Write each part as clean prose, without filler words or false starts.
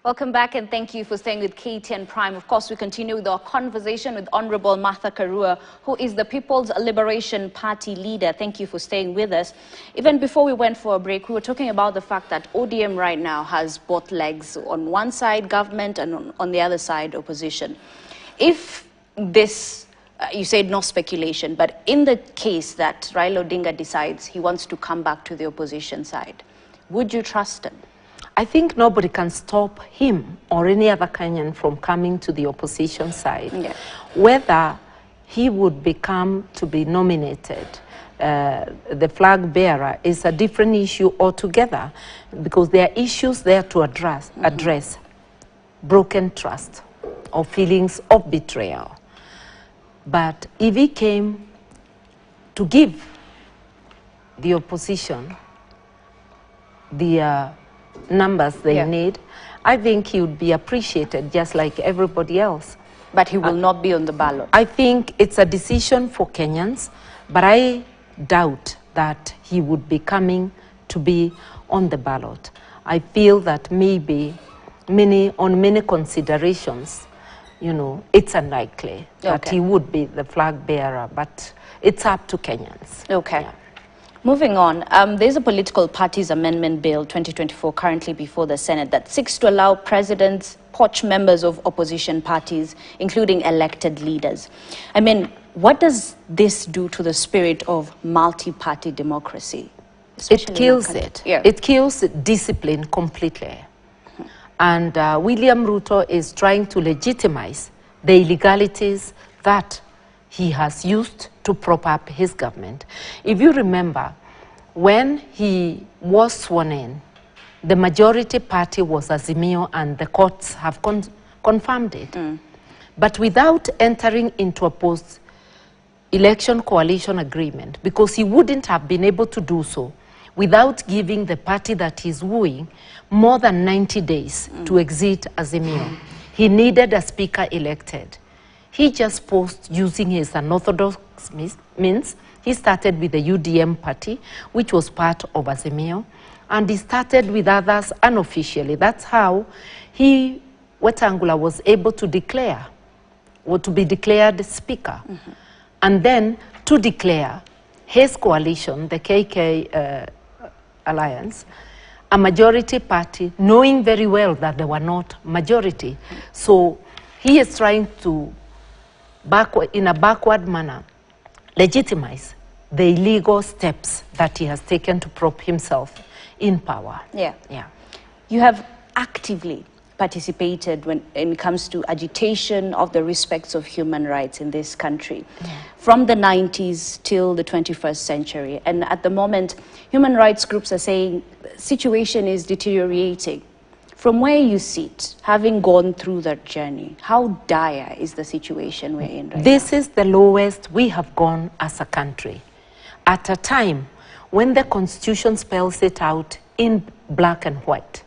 Welcome back, and thank you for staying with KTN Prime. Of course, we continue with our conversation with Honorable Martha Karua, who is the People's Liberation Party leader. Thank you for staying with us. Even before we went for a break, we were talking about the fact that ODM right now has both legs. On one side, government, and on the other side, opposition. If this, you said no speculation, but in the case that Raila Odinga decides he wants to come back to the opposition side, would you trust him? I think nobody can stop him or any other Kenyan from coming to the opposition side. Yeah. Whether he would become to be nominated, the flag bearer, is a different issue altogether, because there are issues there to address broken trust or feelings of betrayal. But if he came to give the opposition the numbers they need, I think he would be appreciated just like everybody else. But he will not be on the ballot. I think it's a decision for Kenyans, but I doubt that he would be coming to be on the ballot. I feel that maybe on many considerations, you know, it's unlikely that he would be the flag bearer, but it's up to Kenyans. Okay. Yeah. Moving on, there's a political parties amendment bill 2024 currently before the Senate that seeks to allow presidents poach members of opposition parties, including elected leaders. I mean, what does this do to the spirit of multi-party democracy? It kills it. Yeah. It kills discipline completely. And William Ruto is trying to legitimize the illegalities that he has used to prop up his government. If you remember, when he was sworn in, the majority party was Azimio, and the courts have confirmed it. But without entering into a post-election coalition agreement, because he wouldn't have been able to do so without giving the party that he's wooing more than 90 days to exit Azimio. He needed a speaker elected. He just posed using his unorthodox means. He started with the UDM party, which was part of Azimio, and he started with others unofficially. That's how Wetangula was able to declare, or to be declared speaker. And then to declare his coalition, the KK Alliance, a majority party, knowing very well that they were not majority. So he is trying to, in a backward manner, legitimize the illegal steps that he has taken to prop himself in power. Yeah. You have actively participated when it comes to agitation of the respects of human rights in this country, from the 90s till the 21st century. And at the moment, human rights groups are saying the situation is deteriorating. From where you sit, having gone through that journey, how dire is the situation we're in right now? This is the lowest we have gone as a country. At a time when the Constitution spells it out in black and white.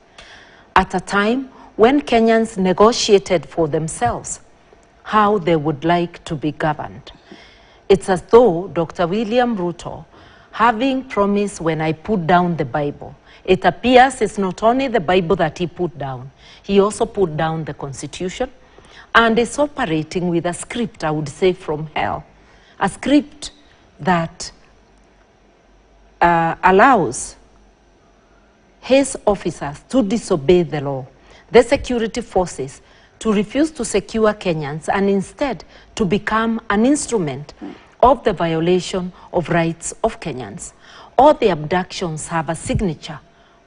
At a time when Kenyans negotiated for themselves how they would like to be governed. It's as though Dr. William Ruto, having promised when I put down the Bible, it appears it's not only the Bible that he put down, he also put down the Constitution, and is operating with a script, I would say, from hell. A script that allows his officers to disobey the law, the security forces to refuse to secure Kenyans, and instead to become an instrument of the violation of rights of Kenyans. All the abductions have a signature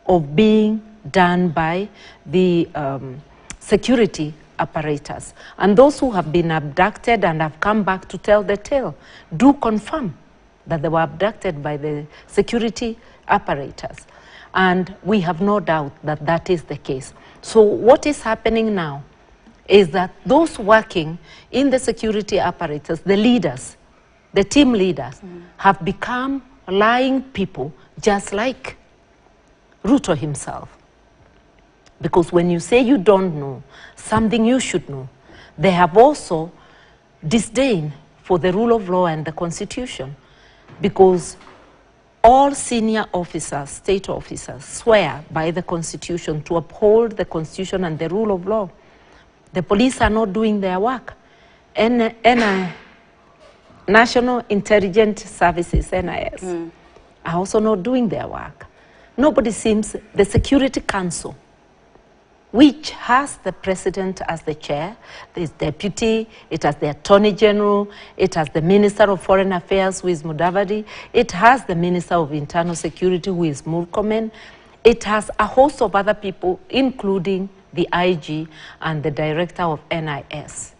of being done by the security apparatus. And those who have been abducted and have come back to tell the tale do confirm that they were abducted by the security apparatus. And we have no doubt that that is the case. So what is happening now is that those working in the security apparatus, the leaders, the team leaders, have become lying people just like Ruto himself. Because when you say you don't know something you should know, they have also disdain for the rule of law and the Constitution. Because all senior officers, state officers, swear by the Constitution to uphold the Constitution and the rule of law. The police are not doing their work. National Intelligence Services, NIS, are also not doing their work. Nobody seems, the Security Council, which has the president as the chair, there's deputy, it has the attorney general, it has the minister of foreign affairs, who is Mudavadi, it has the minister of internal security, who is Murkomen, it has a host of other people, including the IG and the director of NIS.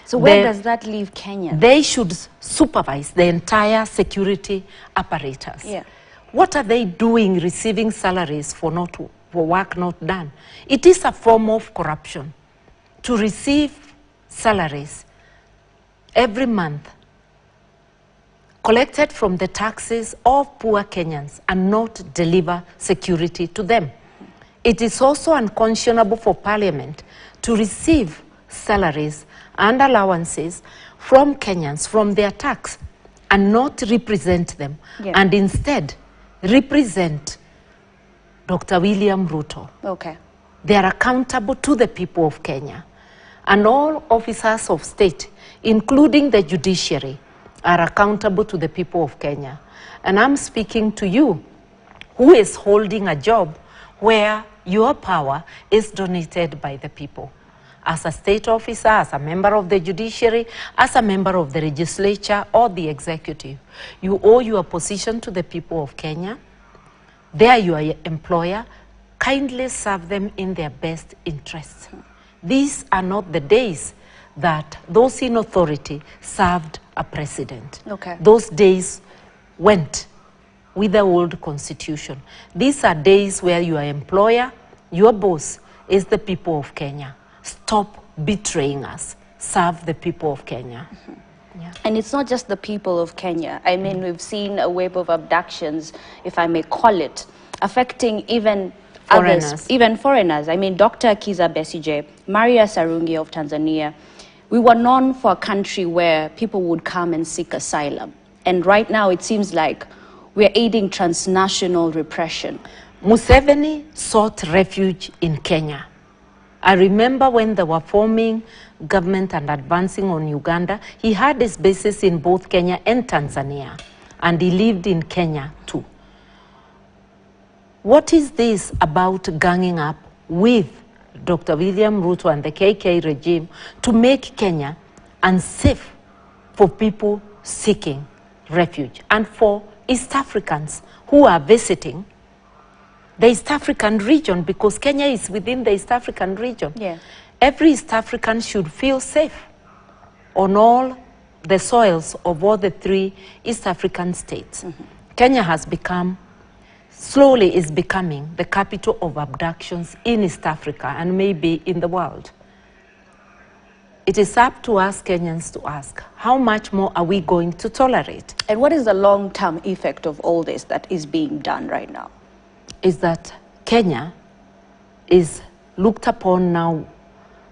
So where does that leave Kenya? They should supervise the entire security apparatus. Yeah. What are they doing receiving salaries for work not done? It is a form of corruption to receive salaries every month collected from the taxes of poor Kenyans and not deliver security to them. It is also unconscionable for Parliament to receive salaries and allowances from Kenyans, from their tax, and not represent them, and instead represent Dr. William Ruto. Okay. They are accountable to the people of Kenya. And all officers of state, including the judiciary, are accountable to the people of Kenya. And I'm speaking to you, who is holding a job where your power is donated by the people. As a state officer, as a member of the judiciary, as a member of the legislature or the executive, you owe your position to the people of Kenya. They are your employer. Kindly serve them in their best interests. These are not the days that those in authority served a president. Okay. Those days went with the old constitution. These are days where your employer, your boss, is the people of Kenya. Stop betraying us. Serve the people of Kenya. Yeah. And it's not just the people of Kenya. I mean, we've seen a wave of abductions, if I may call it, affecting even foreigners. Others, even foreigners. I mean, Dr. Kizza Besigye, Maria Sarungi of Tanzania. We were known for a country where people would come and seek asylum. And right now, it seems like we're aiding transnational repression. Museveni sought refuge in Kenya. I remember when they were forming government and advancing on Uganda, he had his bases in both Kenya and Tanzania, and he lived in Kenya too. What is this about ganging up with Dr. William Ruto and the KK regime to make Kenya unsafe for people seeking refuge and for East Africans who are visiting the East African region, because Kenya is within the East African region. Yeah. Every East African should feel safe on all the soils of all the three East African states. Kenya has become, slowly is becoming, the capital of abductions in East Africa and maybe in the world. It is up to us Kenyans to ask, how much more are we going to tolerate? And what is the long-term effect of all this that is being done right now? Is that Kenya is looked upon now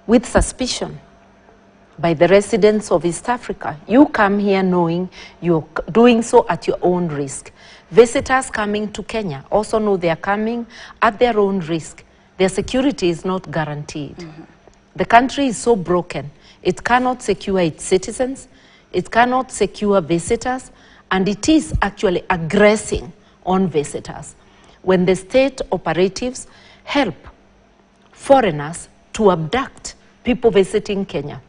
with suspicion by the residents of East Africa. You come here knowing you're doing so at your own risk. Visitors coming to Kenya also know they are coming at their own risk. Their security is not guaranteed. The country is so broken. It cannot secure its citizens. It cannot secure visitors. And it is actually aggressing on visitors when the state operatives help foreigners to abduct people visiting Kenya.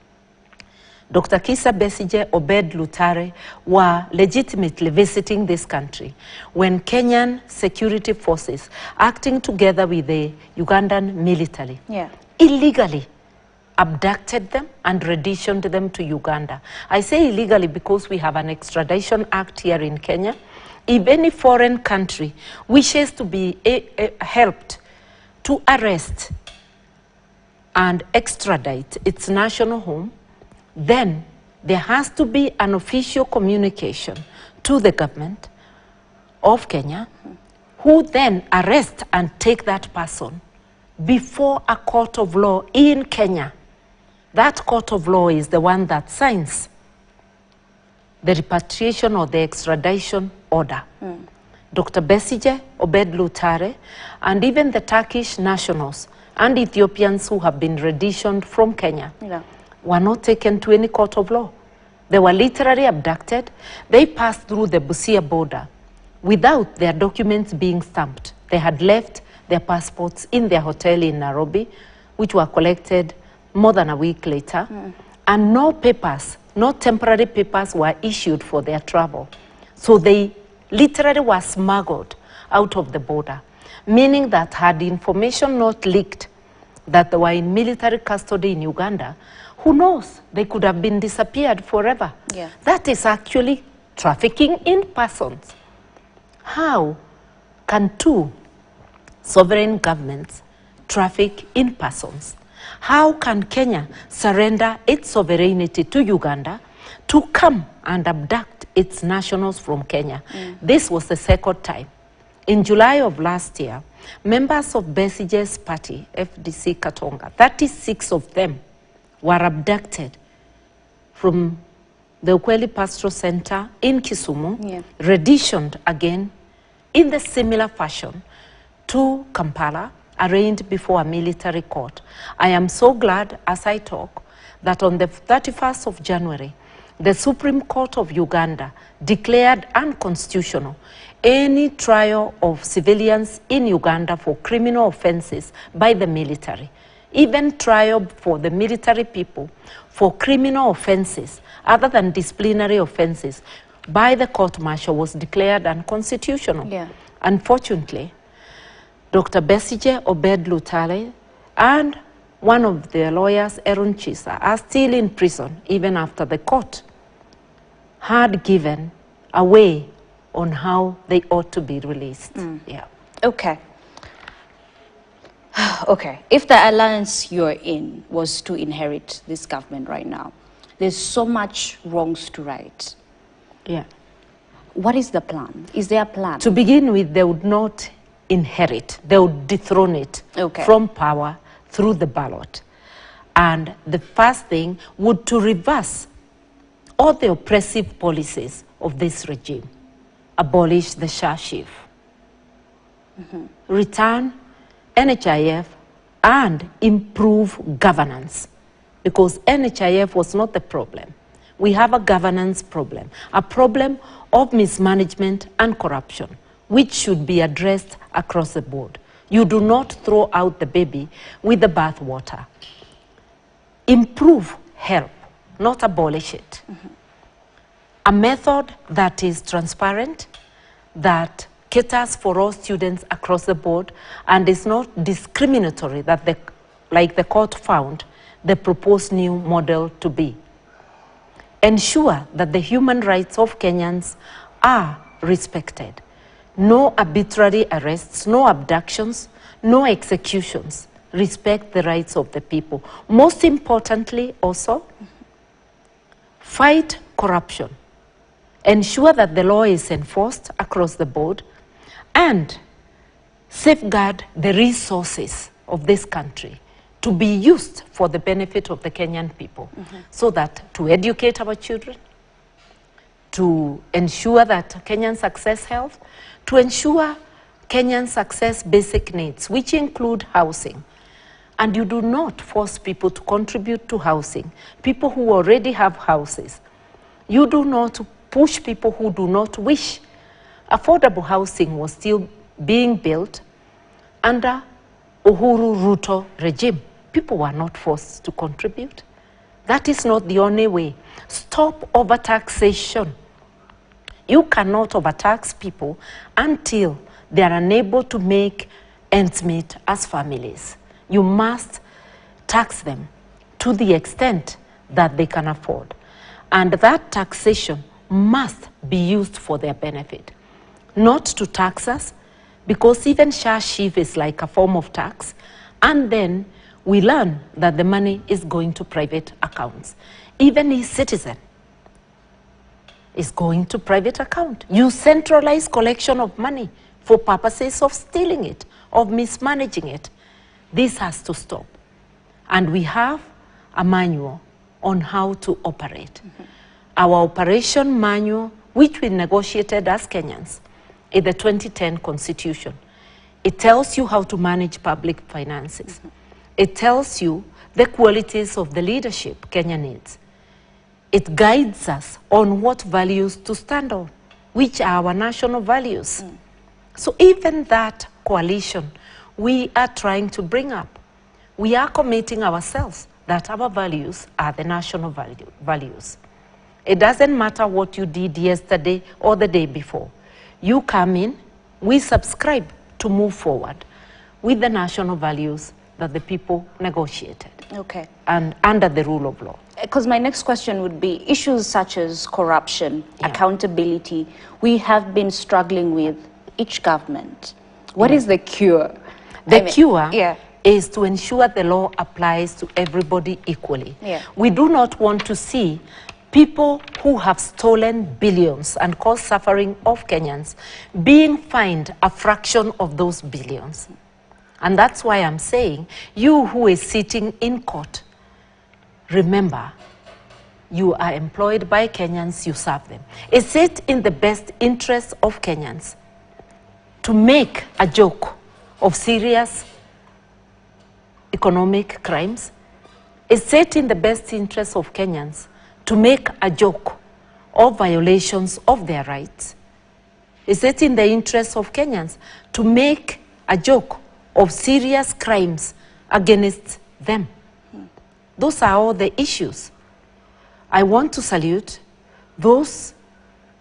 Dr. Kizza Besigye, Obed Lutare were legitimately visiting this country when Kenyan security forces, acting together with the Ugandan military, illegally abducted them and renditioned them to Uganda. I say illegally because we have an extradition act here in Kenya. If any foreign country wishes to be helped to arrest and extradite its national home, then there has to be an official communication to the government of Kenya, who then arrest and take that person before a court of law in Kenya. That court of law is the one that signs the repatriation or the extradition order. Dr. Besigye, Obed Lutare, and even the Turkish nationals and Ethiopians who have been renditioned from Kenya were not taken to any court of law. They were literally abducted. They passed through the Busia border without their documents being stamped. They had left their passports in their hotel in Nairobi, which were collected more than a week later, and no papers, no temporary papers were issued for their travel. So they literally were smuggled out of the border, meaning that had information not leaked that they were in military custody in Uganda, who knows, they could have been disappeared forever. That is actually trafficking in persons. How can two sovereign governments traffic in persons? How can Kenya surrender its sovereignty to Uganda to come and abduct its nationals from Kenya? This was the second time. In July of last year, members of Besigye's party, FDC Katonga, 36 of them were abducted from the Ukweli Pastoral Center in Kisumu, renditioned again in the similar fashion to Kampala, arraigned before a military court. I am so glad, as I talk, that on the 31st of January, the Supreme Court of Uganda declared unconstitutional any trial of civilians in Uganda for criminal offenses by the military. Even trial for the military people for criminal offenses other than disciplinary offenses by the court-martial was declared unconstitutional. Unfortunately, Dr. Besigye, Obed Lutale, and one of their lawyers, Aaron Chisa, are still in prison even after the court had given a way on how they ought to be released. Okay. Okay. If the alliance you're in was to inherit this government right now, there's so much wrongs to right. What is the plan? Is there a plan? To begin with, they would not inherit. They would dethrone it from power through the ballot. And the first thing would to reverse all the oppressive policies of this regime. Abolish the Shah Chief. Return NHIF and improve governance. Because NHIF was not the problem. We have a governance problem, a problem of mismanagement and corruption, which should be addressed across the board. You do not throw out the baby with the bathwater. Improve help, not abolish it. A method that is transparent, that caters for all students across the board, and is not discriminatory, that like the court found the proposed new model to be. Ensure that the human rights of Kenyans are respected. No arbitrary arrests, no abductions, no executions. Respect the rights of the people. Most importantly also, fight corruption. Ensure that the law is enforced across the board and safeguard the resources of this country to be used for the benefit of the Kenyan people, so that to educate our children, to ensure that Kenyans access health, to ensure Kenyans access basic needs, which include housing. And you do not force people to contribute to housing, people who already have houses. You do not push people who do not wish. Affordable housing was still being built under Uhuru Ruto regime. People were not forced to contribute. That is not the only way. Stop overtaxation. You cannot overtax people until they are unable to make ends meet as families. You must tax them to the extent that they can afford. And that taxation must be used for their benefit, not to tax us, because even Shah Chief is like a form of tax, and then we learn that the money is going to private accounts. Even his citizen is going to private account. You centralize collection of money for purposes of stealing it, of mismanaging it. This has to stop. And we have a manual on how to operate. Our operation manual which we negotiated as Kenyans in the 2010 Constitution. It tells you how to manage public finances. It tells you the qualities of the leadership Kenya needs. It guides us on what values to stand on, which are our national values. So even that coalition we are trying to bring up, we are committing ourselves that our values are the national values. It doesn't matter what you did yesterday or the day before. You come in, we subscribe to move forward with the national values that the people negotiated. Okay. And under the rule of law. Because my next question would be issues such as corruption, accountability, we have been struggling with each government. What is the cure? The cure is to ensure the law applies to everybody equally. We do not want to see people who have stolen billions and caused suffering of Kenyans being fined a fraction of those billions. And that's why I'm saying, you who is sitting in court, remember, you are employed by Kenyans, you serve them. Is it in the best interest of Kenyans to make a joke of serious economic crimes? Is it in the best interest of Kenyans to make a joke of violations of their rights? Is it in the interest of Kenyans to make a joke of serious crimes against them? Those are all the issues. I want to salute those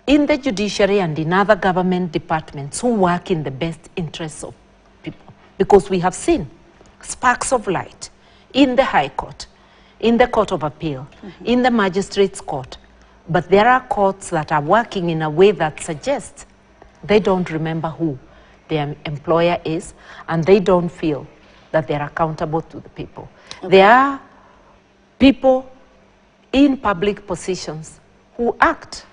in the judiciary and in other government departments who work in the best interests of people. Because we have seen sparks of light in the High Court, in the Court of Appeal, in the Magistrates' Court. But there are courts that are working in a way that suggests they don't remember who their employer is, and they don't feel that they're accountable to the people. There are people in public positions who act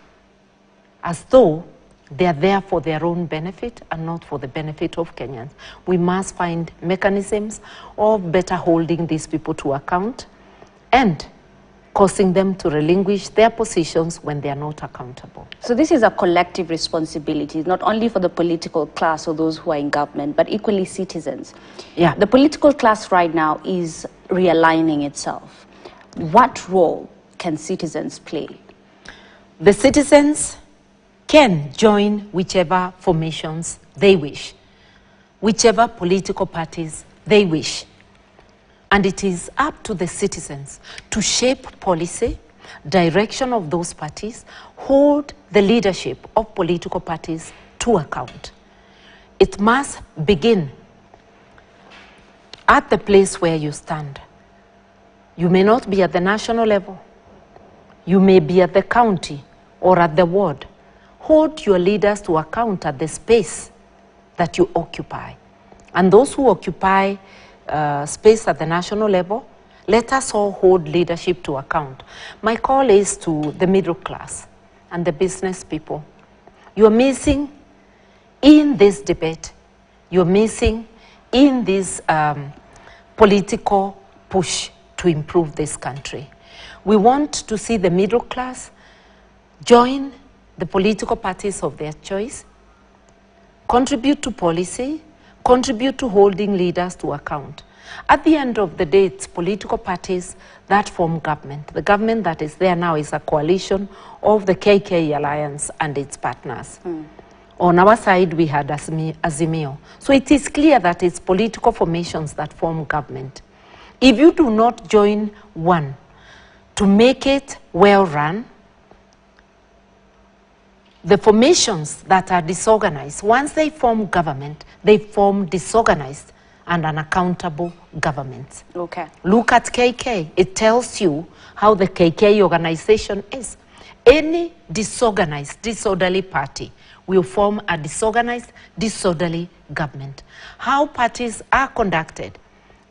as though they are there for their own benefit and not for the benefit of Kenyans. We must find mechanisms of better holding these people to account and causing them to relinquish their positions when they are not accountable. So this is a collective responsibility, not only for the political class or those who are in government, but equally citizens. Yeah. The political class right now is realigning itself. What role can citizens play? The citizens can join whichever formations they wish, whichever political parties they wish. And it is up to the citizens to shape policy, direction of those parties, hold the leadership of political parties to account. It must begin at the place where you stand. You may not be at the national level. You may be at the county or at the ward. Hold your leaders to account at the space that you occupy. And those who occupy space at the national level, let us all hold leadership to account. My call is to the middle class and the business people. You're missing in this debate, you're missing in this political push to improve this country. We want to see the middle class join the political parties of their choice, contribute to policy, contribute to holding leaders to account. At the end of the day, it's political parties that form government. The government that is there now is a coalition of the KK Alliance and its partners. On our side, we had Azimio. So it is clear that it's political formations that form government. If you do not join one to make it well run, the formations that are disorganized, once they form government, they form disorganized and unaccountable governments. Okay. Look at KK. It tells you how the KK organization is. Any disorganized, disorderly party will form a disorganized, disorderly government. How parties are conducted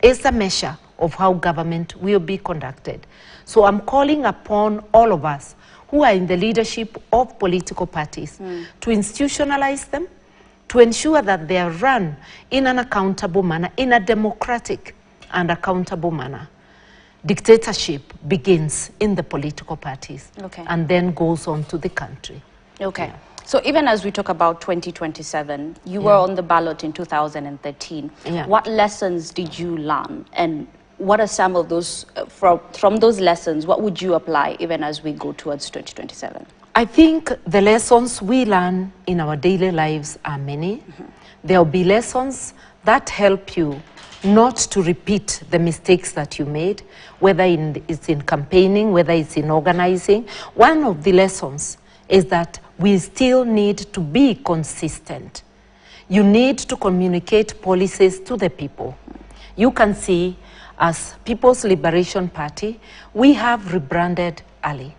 is a measure of how government will be conducted. So I'm calling upon all of us who are in the leadership of political parties to institutionalize them, to ensure that they are run in an accountable manner, in a democratic and accountable manner. Dictatorship begins in the political parties and then goes on to the country. Okay. Yeah. So even as we talk about 2027, you were on the ballot in 2013. Yeah. What lessons did you learn? And what are some of those, from those lessons, what would you apply even as we go towards 2027? I think the lessons we learn in our daily lives are many. There will be lessons that help you not to repeat the mistakes that you made, whether it's in campaigning, whether it's in organizing. One of the lessons is that we still need to be consistent. You need to communicate policies to the people. You can see, as People's Liberation Party, we have rebranded early.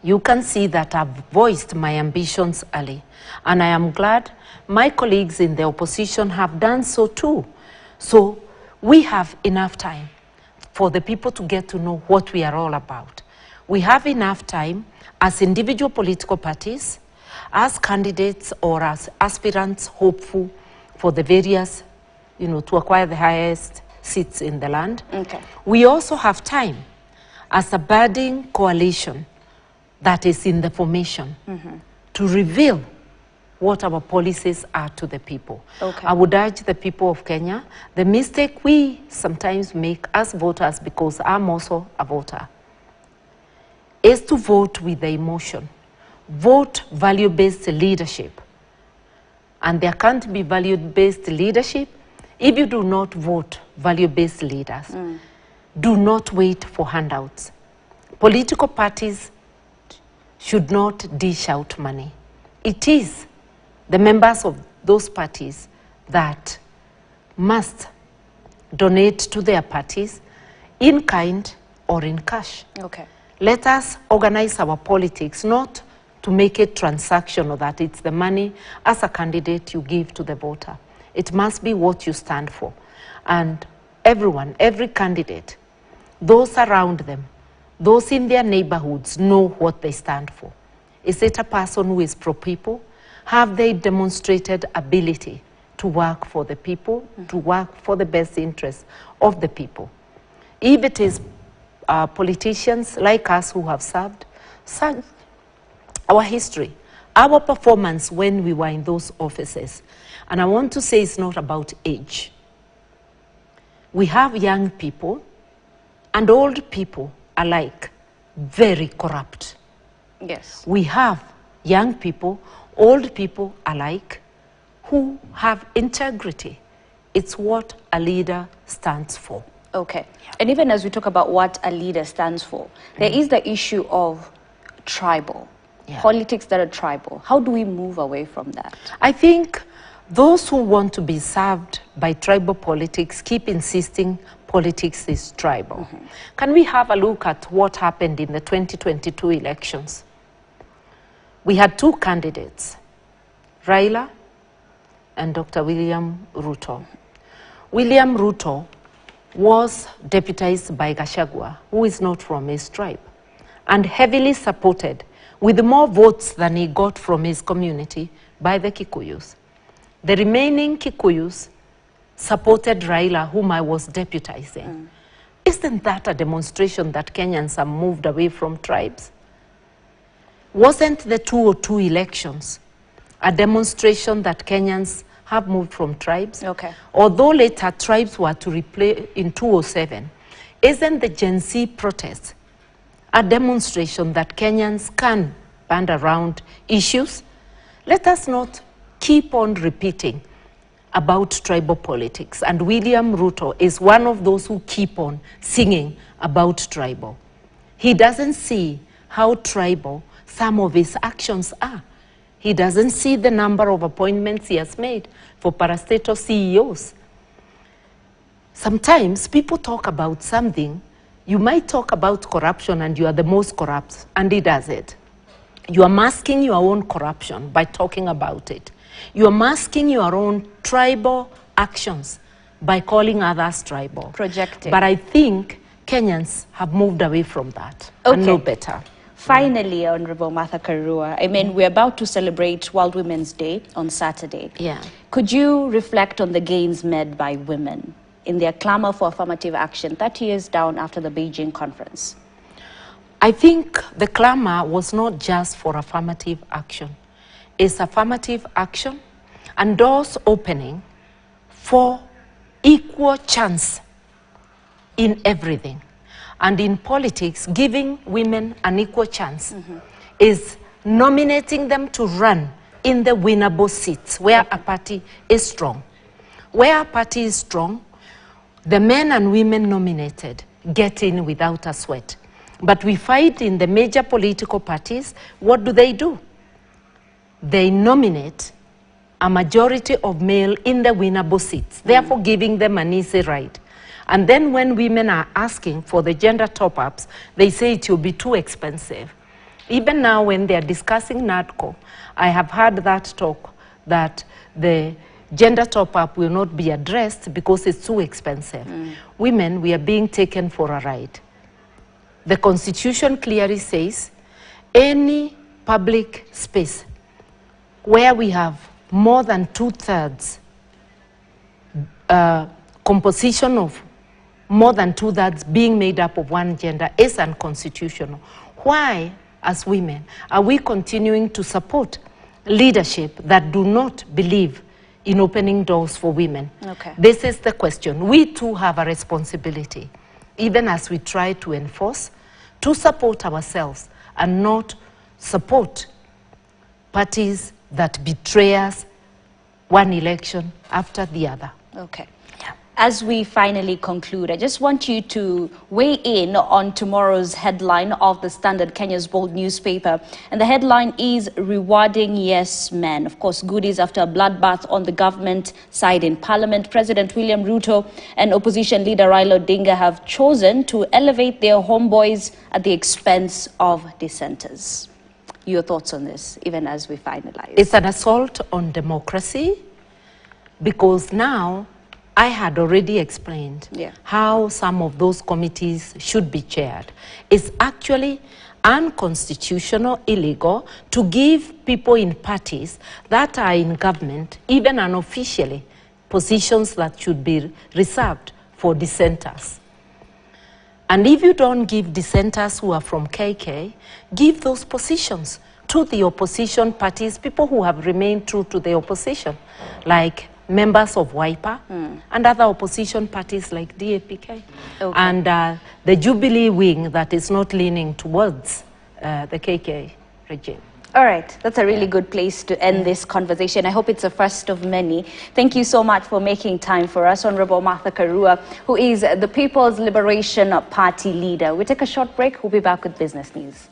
You can see that I've voiced my ambitions early. And I am glad my colleagues in the opposition have done so too. So we have enough time for the people to get to know what we are all about. We have enough time as individual political parties, as candidates or as aspirants hopeful for the various, to acquire the highest seats in the land. Okay. We also have time as a budding coalition that is in the formation to reveal what our policies are to the people. Okay. I would urge the people of Kenya, the mistake we sometimes make as voters, because I'm also a voter, is to vote with the emotion. Vote value-based leadership. And there can't be value-based leadership if you do not vote value-based leaders. Do not wait for handouts. Political parties should not dish out money. It is the members of those parties that must donate to their parties in kind or in cash. Okay. Let us organize our politics not to make it transactional, that it's the money as a candidate you give to the voter. It must be what you stand for. And everyone, every candidate, those around them, those in their neighborhoods know what they stand for. Is it a person who is pro-people? Have they demonstrated ability to work for the people, to work for the best interests of the people? If it is politicians like us who have served our history, our performance when we were in those offices. And I want to say it's not about age. We have young people and old people alike, very corrupt. Yes. We have young people, old people alike, who have integrity. It's what a leader stands for. Okay. And even as we talk about what a leader stands for, there is the issue of tribal. Politics that are tribal. How do we move away from that? I think those who want to be served by tribal politics keep insisting politics is tribal. Can we have a look at what happened in the 2022 elections? We had two candidates, Raila and Dr. William Ruto. William Ruto was deputized by Gachagua, who is not from his tribe, and heavily supported with more votes than he got from his community by the Kikuyus. The remaining Kikuyus supported Raila, whom I was deputizing. Isn't that a demonstration that Kenyans have moved away from tribes? Wasn't the 2002 elections a demonstration that Kenyans have moved from tribes? Okay. Although later tribes were to replay in 2007, isn't the Gen Z protest a demonstration that Kenyans can band around issues? Let us not keep on repeating about tribal politics. And William Ruto is one of those who keep on singing about tribal. He doesn't see how tribal some of his actions are. He doesn't see the number of appointments he has made for parastatal CEOs. Sometimes people talk about something. You might talk about corruption and you are the most corrupt, and he does it. You are masking your own corruption by talking about it. You are masking your own tribal actions by calling others tribal. Projecting. But I think Kenyans have moved away from that and know better. Finally, Honorable Martha Karua, I mean, we're about to celebrate World Women's Day on Saturday. Yeah. Could you reflect on the gains made by women in their clamor for affirmative action 30 years down after the Beijing conference? I think the clamor was not just for affirmative action. It's affirmative action and doors opening for equal chance in everything. And in politics, giving women an equal chance is nominating them to run in the winnable seats where a party is strong. Where a party is strong, the men and women nominated get in without a sweat. But we find in the major political parties, what do? They nominate a majority of male in the winnable seats, therefore giving them an easy ride. And then when women are asking for the gender top-ups, they say it will be too expensive. Even now when they are discussing NADCO, I have heard that talk that the gender top-up will not be addressed because it's too expensive. Women, we are being taken for a ride. The Constitution clearly says any public space where we have more than 2/3 composition of more than 2/3 being made up of one gender is unconstitutional. Why, as women, are we continuing to support leadership that do not believe in opening doors for women? This is the question. We too have a responsibility, even as we try to enforce, to support ourselves and not support parties that betray us one election after the other. As we finally conclude, I just want you to weigh in on tomorrow's headline of the Standard, Kenya's bold newspaper. And the headline is Rewarding Yes Men. Of course, goodies after a bloodbath on the government side in Parliament. President William Ruto and opposition leader Raila Odinga have chosen to elevate their homeboys at the expense of dissenters. Your thoughts on this, even as we finalize? It's an assault on democracy, because now I had already explained how some of those committees should be chaired. It's actually unconstitutional, illegal, to give people in parties that are in government, even unofficially, positions that should be reserved for dissenters. And if you don't give dissenters who are from KK, give those positions to the opposition parties, people who have remained true to the opposition, like members of Wiper and other opposition parties like DAPK. And the Jubilee wing that is not leaning towards the KK regime. All right, that's a really good place to end this conversation. I hope it's a first of many. Thank you so much for making time for us, Honorable Martha Karua, who is the People's Liberation Party leader. We take a short break. We'll be back with business news.